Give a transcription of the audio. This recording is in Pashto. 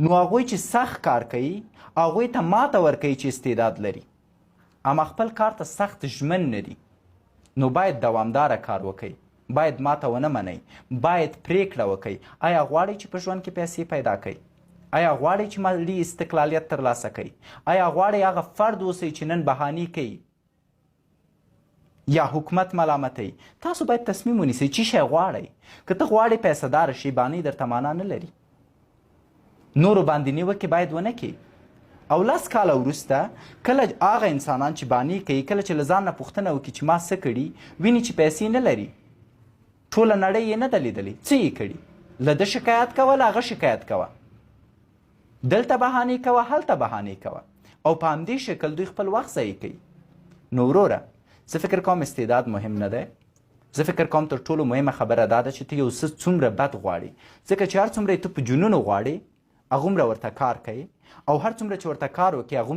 نو هغوی چې سخت کار کوي هغوی ته ماته ورکوي چې استعداد لري اما خپل کار ته سخت ژمن نه دي نو باید دوامداره کار وکړئ باید ماته ونه منئ باید پریکړه وکړئ آیا غواړئ چې په ژوند کې پیسې پیدا کړئ آیا غواړئ چې مالي استقلالیت ترلاسه کړئ آیا غواړئ هغه فرد اوسئ چې نن بهانې کوي یا حکومت ملامتوي تاسو باید تصمیم ونیسئ چې شی غواړئ که ته غواړئ پیسه داره شي بانۍ درته معنا نه لري نورو باندې نیوکې باید ونه کړي او 10 کاله وروسته کله هغه انسانان چې بانۍ کوي کله چې له ځان نه پوښتنه وکړي چې ما څه کړي ویني چې پیسې نه لري ټوله نړۍ یې نه ده لیدلې څه یې کړي له ده شکایت کوه له هغه شکایت کوه دلته بهانې کوه هلته بهانې کوه او په همدې شکل دوی خپل وخت ضایع کوي نو وروره زه فکر کوم استعداد مهم نه دی زه فکر کوم تر ټولو مهمه خبره دا ده چې ته یو څه څومره بد غواړې ځکه چې هر څومره یې ته په جنونو غواړې هغومره ورته کار کوي او هر څومره چې ورته کار وکړي هغومره